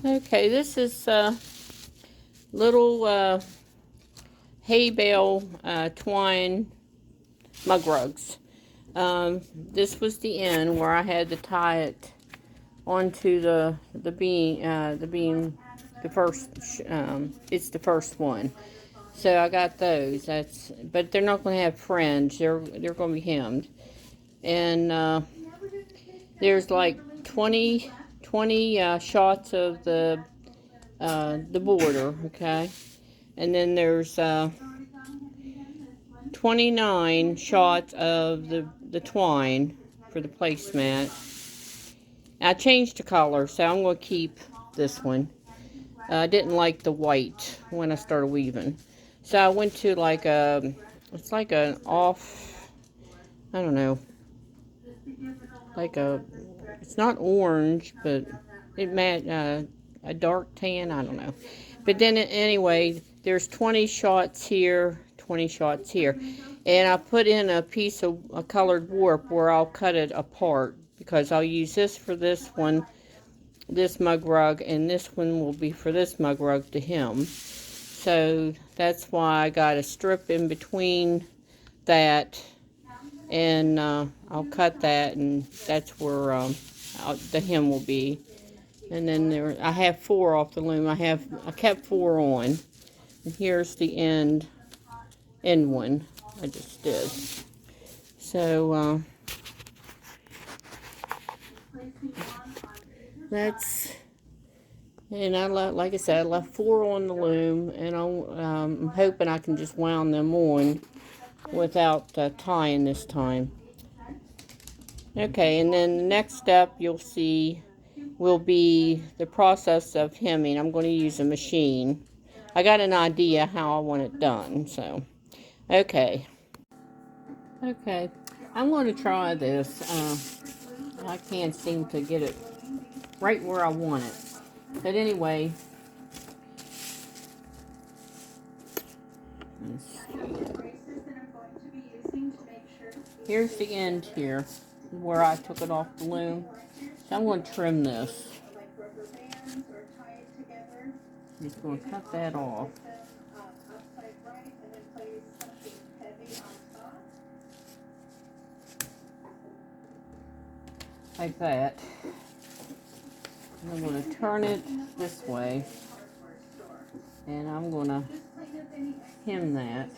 Okay, this is little hay bale twine mug rugs. This was the end where I had to tie it onto the beam, the first. It's the first one. So I got those. But they're not going to have fringe. They're going to be hemmed. And there's like 20 shots of the border. Okay, and then there's 29 shots of the twine for the placemat. I changed the color, so I'm going to keep this one. I didn't like the white when I started weaving. So I went to like it's like an off, I don't know, like it's not orange, but it a dark tan, I don't know. But then anyway, there's 20 shots here, 20 shots here. And I put in a piece of a colored warp where I'll cut it apart because I'll use this for this one, this mug rug, and this one will be for this mug rug to hem. So that's why I got a strip in between that, and I'll cut that, and that's where the hem will be. And then I have 4 off the loom. I kept 4 on, and here's the end one I just did. So that's, and like I said, I left 4 on the loom, and I'm hoping I can just wound them on without tying this time. Okay, and then the next step you'll see will be the process of hemming. I'm going to use a machine. I got an idea how I want it done, so okay. Okay, I'm going to try this. I can't seem to get it right where I want it. But anyway, here's the end here, where I took it off the loom. So I'm going to trim this. Just going to cut that off. Like that. And I'm going to turn it this way. And I'm going to hem that.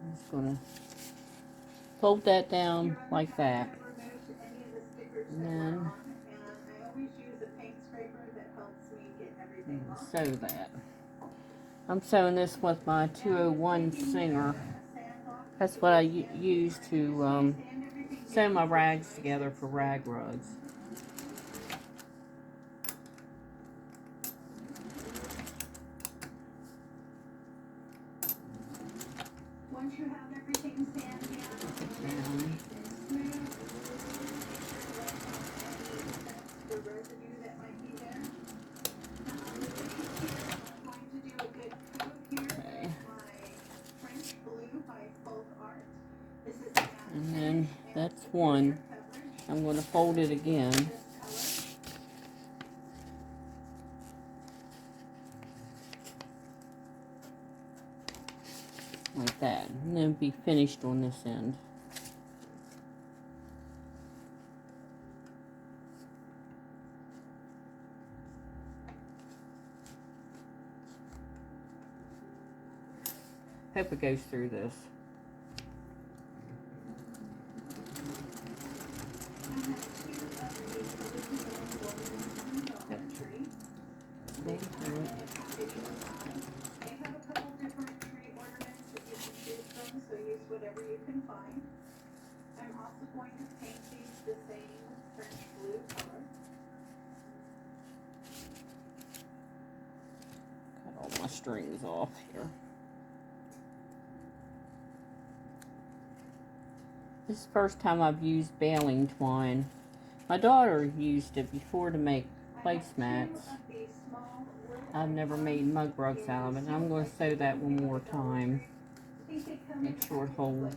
I'm just going to fold that down like that. And then sew that. I'm sewing this with my 201 Singer. That's what I use to sew my rags together for rag rugs. Once you have everything sanded down, the residue that might be there. I'm going to do a good coat here. Okay. My French blue by Folk Art. This is and then that's one. I'm going to fold it again. Like that, and then be finished on this end. Hope it goes through this. So use whatever you can find. I'm also going to paint these the same French blue color. Cut all my strings off here. This is the first time I've used baling twine. My daughter used it before to make placemats. I've never made mug rugs out of it, and I'm going to sew that one more time. Make sure it holds.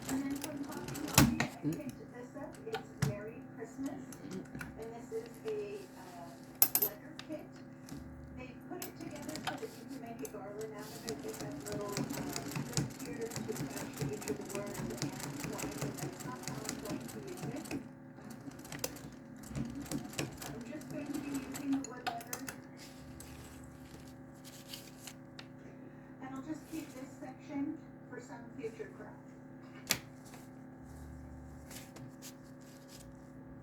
And then from Hobby Lobby, I picked this up. It's Merry Christmas, and this is a letter kit. They put it together so that you can make a garland out of it. They have little strips here to attach to each of the words and twine, and that's not how I'm going to use it. I'm just going to be using the wood letters, and I'll just keep this section for some future craft.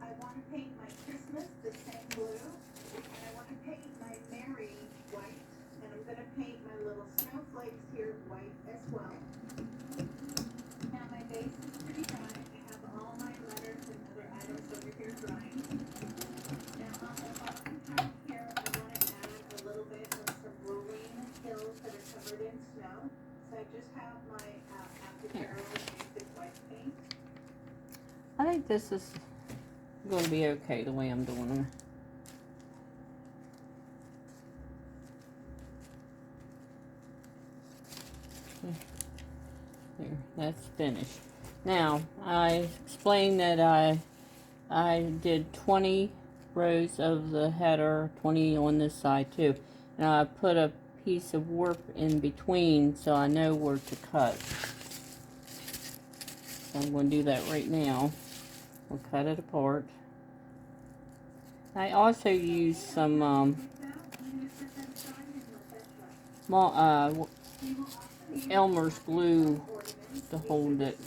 I want to paint my Christmas the same blue, and I want to paint my Merry white, and I'm going to paint my little snowflakes here white as well. Now my base is pretty dry. I have all my letters and other items over here drying. Now on the bottom half here, I want to add a little bit of some rolling hills that are covered in snow. So I just have my Apicero basic white paint. I think this is going to be okay the way I'm doing them. There, that's finished. Now, I explained that I did 20 rows of the header, 20 on this side too. And I put a piece of warp in between so I know where to cut. So I'm going to do that right now. We'll cut it apart. I also use some Elmer's glue to hold it.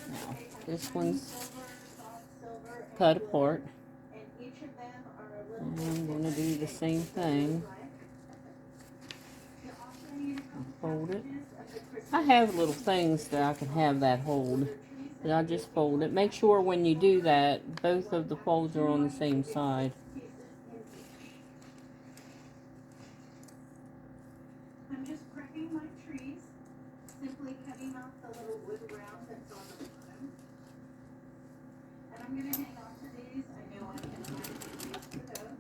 Now, this one's cut apart. And I'm going to do the same thing. Fold it. I have little things that I can have that hold. But I just fold it. Make sure when you do that, both of the folds are on the same side. I'm just prepping my trees, simply cutting off the little wood round that's on the bottom. And I'm going to hang on to these. I know I can find trees for those.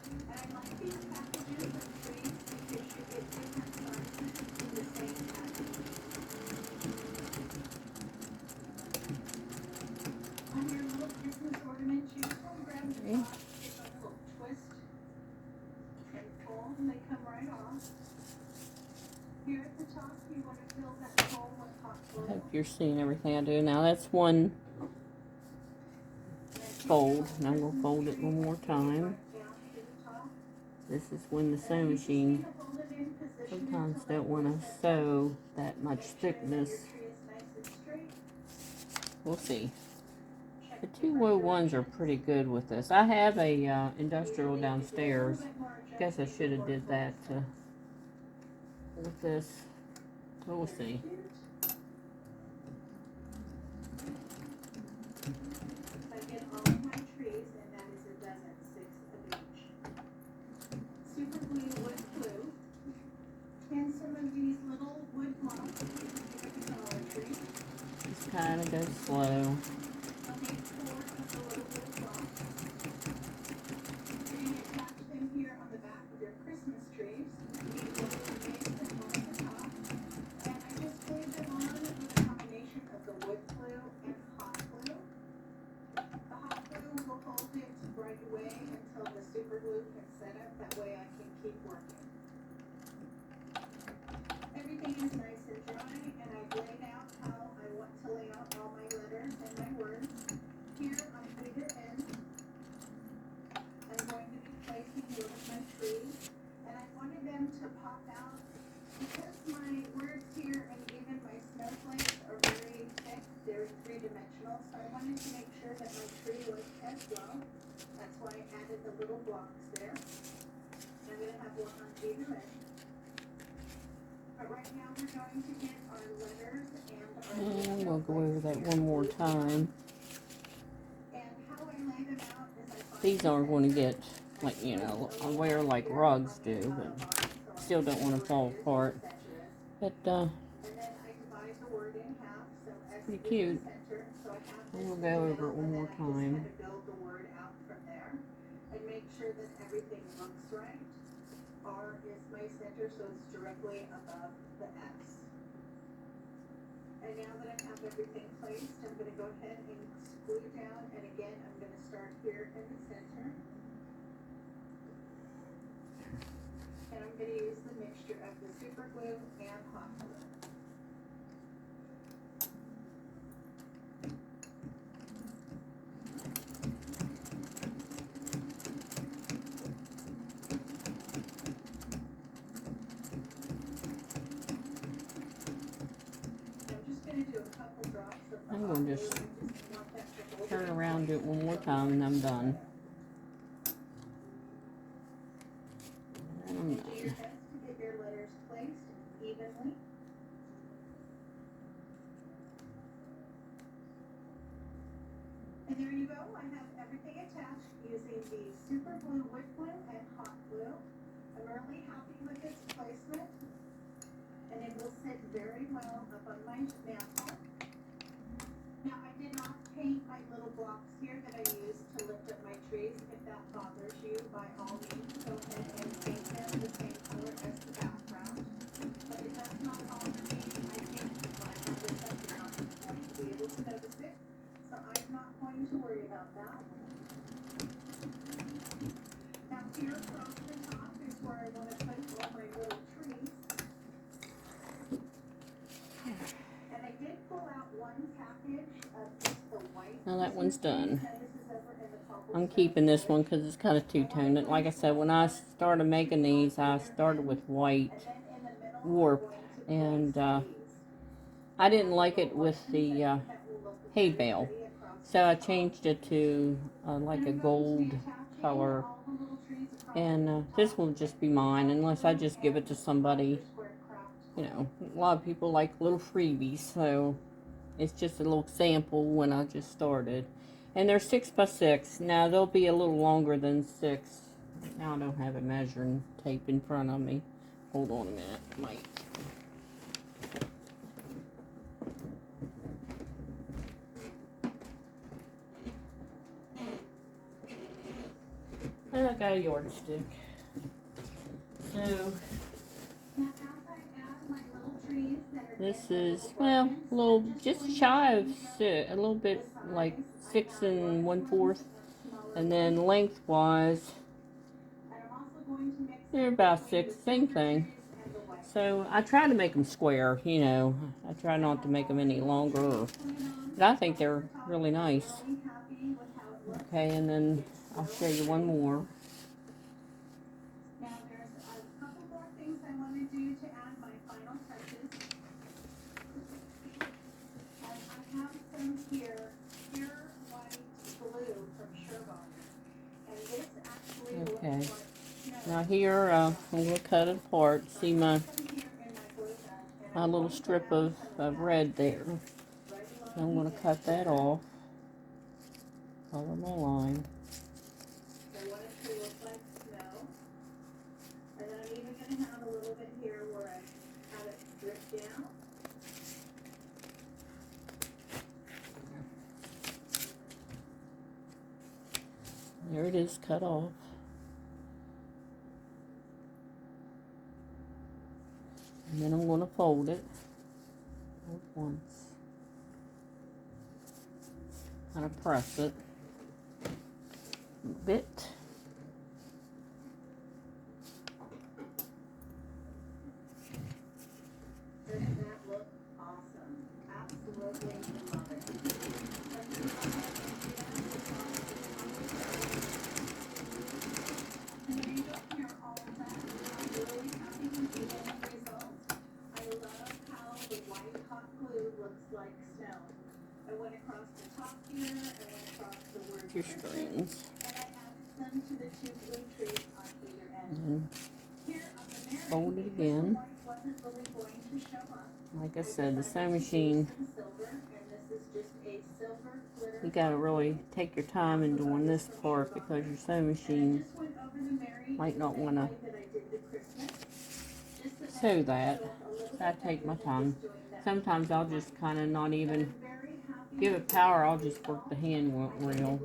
And I like these packages of trees because you get different sizes in the same package. On your little Christmas ornaments, you just want to grab the top, give them a little twist and pull, and they come right off. Here at the top, you want to fill that hole with hot glue. I hope you're seeing everything I do. Now that's one fold, and I'm going to fold it one more time. This is when the sewing machine sometimes don't want to sew that much thickness. We'll see. The 201s are pretty good with this. I have a industrial downstairs. Guess I should have did that with this. We'll see. I get all of my trees, and that is a dozen, 6 of each. Super wood glue, and some of these little wood blocks that you can get at the Dollar Tree. Just kind of go slow. I'll need 4 of the little wood blocks. You're going to attach them here on the back of your Christmas trees. You need one on the base and one on the top. And I just glued them on with a combination of the wood glue and hot glue. The hot glue will hold it right away until the super glue can set up. That way I can keep working. Everything is nice and dry, and I've laid out how I want to lay out all my letters and my words. Here on either end, I'm going to be placing one of my trees, and I wanted them to pop out because my words here and even my snowflakes are very thick. They're three-dimensional, so I wanted to make sure that my tree was as well. That's why I added the little blocks there. I'm going to have one on either end. But right now we're going to get our letters and our And we'll go over that one more time. And how I lay them out is I find These aren't going to get, like, you know, wear like rugs do, but still don't want to fall apart. But, and then I divide the word in half, so S pretty is cute. the center. So I have And this we'll go over it one more and then I just time. kind of build the word out from there. and make sure that everything looks right. R is my center, so it's directly above the X. And now that I have everything placed, I'm going to go ahead and glue down, and again, I'm going to start here in the center. And I'm going to use the mixture of the super glue and hot glue. I'm going to just turn around, do it one more time, and I'm done. And I'm done. Do your best to get your letters placed evenly. And there you go. I have everything attached using the super glue, wood glue, and hot glue. I'm really happy with its placement, and it will sit very well up on my mantle. Now, I did not paint my little blocks here that I used to lift up my trees. If that bothers you, by all means, go ahead and paint them the same color as the background. But it does not bother me. I think when I have this up, you're not going to be able to notice it. So I'm not going to worry about that. Now, here across the top is where I want to put all my little trees. And I did pull out one package of just the white. Now that one's done. Now this is over in the cobblestone. I'm keeping this one because it's kind of two-toned. Like I said, when I started making these, I started with white And then in the middle, warp, and I didn't like it with the hay bale, so I changed it to like a gold color, and this will just be mine unless I just give it to somebody. You know, a lot of people like little freebies, so it's just a little sample when I just started. And they're 6 by 6. Now they'll be a little longer than 6. Now I don't have a measuring tape in front of me. Hold on a minute, Mike. And I got a yardstick. So this is, well, a little, just shy of 6, a little bit like 6 1/4, and then lengthwise, they're about 6, same thing. So I try to make them square, you know. I try not to make them any longer, but I think they're really nice. Okay, and then I'll show you one more. Now there's a couple more things I want to do to add my final touches. And I have some here, pure white glue from Sherbock. And this actually looks Okay. like snow. Now here, I'm going to cut it apart. See my Some here in my glue gun. And my little strip of red there. So I'm going to cut that off. Color my line. I want it to look like snow. And then I'm even going to have a little bit here where I have it drip down. There it is, cut off. And then I'm going to fold it once. Kind of press it a bit. Doesn't that look awesome? Absolutely love it. And there you go, here all of that. I'm really happy with the end result. I love how the white hot glue looks like snow. I went across the top here, I went across the word Your Christmas, strings. and I added them to the 2 blue trees on either end. And Here on the Mary, fold it because the again. white wasn't really going to show up, like I said, the sewing machine, you gotta really take your time in doing this part because your sewing machine might not want to sew that. So I take my time. Sometimes I'll just kind of not even give it power, I'll just work the hand wheel.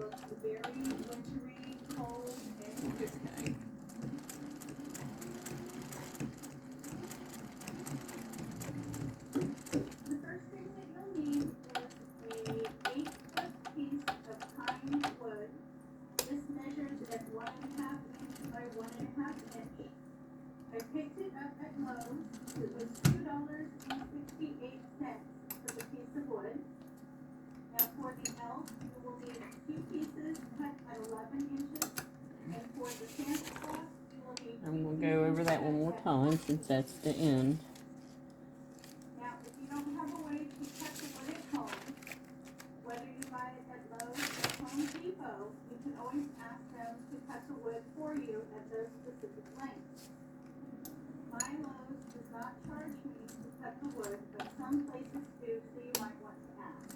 Lowe's, it was $2.68 for the piece of wood. Now for the elf, you will need 2 pieces cut at 11 inches. And for the Santa Claus, you will need I'm going to go over that one more time since that's the end. Now, if you don't have a way to cut the wood at home, whether you buy it at Lowe's or Home Depot, you can always ask them to cut the wood for you at those specific lengths. My Lowe's does not charge me to cut the wood, but some places do, so you might want to ask.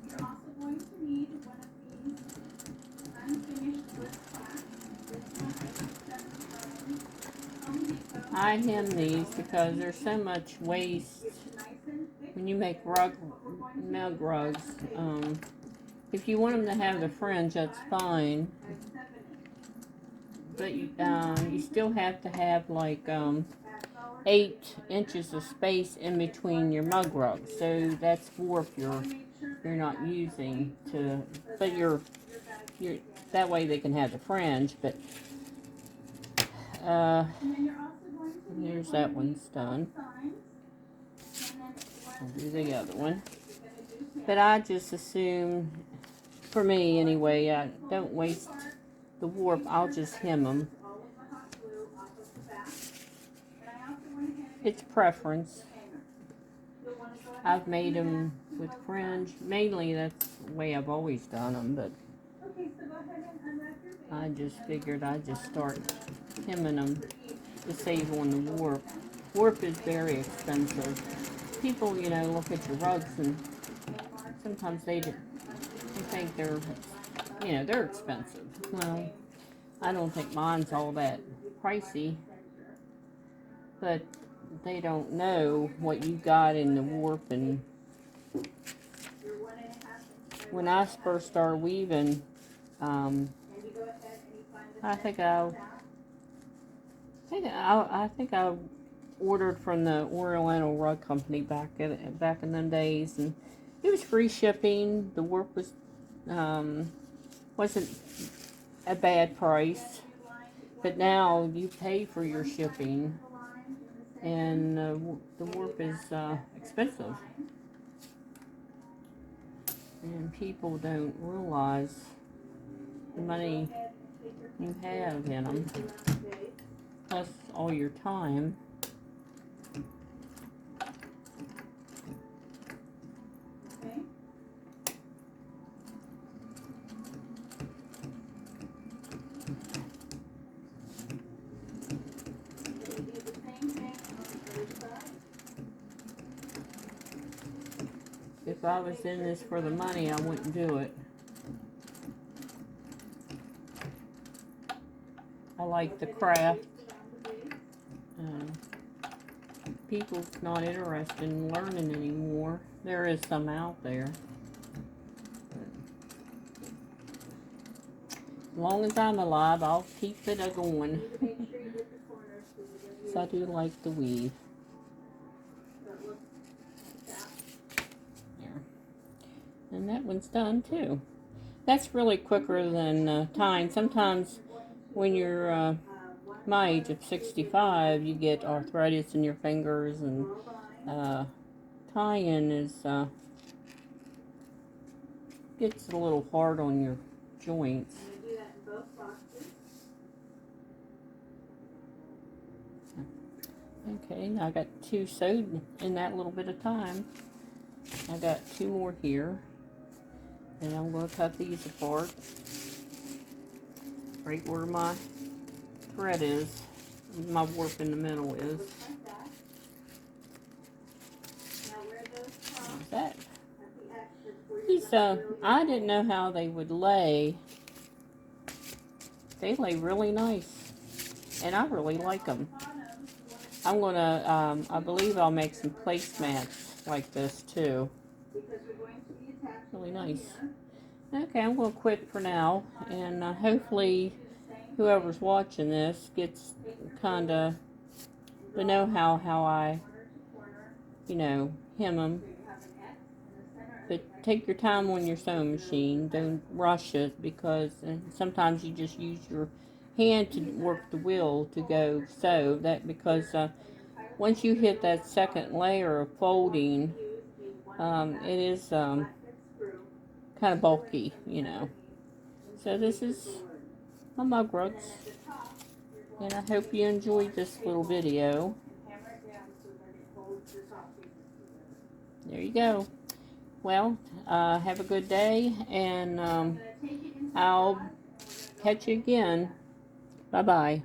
You're also going to need one of these unfinished wood plaques. This one is 7 Home Depot. I hem these because there's so much waste when you make mug rugs. If you want them to have the fringe, that's fine. But you still have to have like 8 inches of space in between your mug rugs. So that's warp you're not using to, but you're that way they can have the fringe. But here's that one's done. I'll do the other one. But I just assume, for me anyway, I don't waste the warp. I'll just hem them. It's preference. I've made them with fringe. Mainly that's the way I've always done them, but I just figured I'd just start hemming them to save on the warp. Warp is very expensive. People, look at your rugs and sometimes they think they're, they're expensive. Well, I don't think mine's all that pricey, but they don't know what you got in the warp. And when I first started weaving, I think I ordered from the Oriental Rug Company back in them days, and it was free shipping. The warp was wasn't a bad price, but now you pay for your shipping, and the warp is expensive, and people don't realize the money you have in them, plus all your time. If I was in this for the money, I wouldn't do it. I like the craft. People's not interested in learning anymore. There is some out there. As long as I'm alive, I'll keep it a-going. So I do like the weave. And that one's done too. That's really quicker than tying. Sometimes when you're my age of 65, you get arthritis in your fingers, and tying is gets a little hard on your joints. Okay, now I got 2 sewed in that little bit of time. I got 2 more here. And I'm going to cut these apart right where my thread is, my warp in the middle is. What's that? These, I didn't know how they would lay. They lay really nice, and I really like them. I'm going to, I believe I'll make some placemats like this too. Really nice. Okay, I'm going to quit for now, and hopefully whoever's watching this gets kind of to know how I, hem them. But take your time on your sewing machine. Don't rush it, because sometimes you just use your hand to work the wheel to go sew. That because once you hit that second layer of folding, it is kind of bulky, you know. So this is my mug rugs, and I hope you enjoyed this little video. There you go. Well, have a good day, and I'll catch you again. Bye-bye.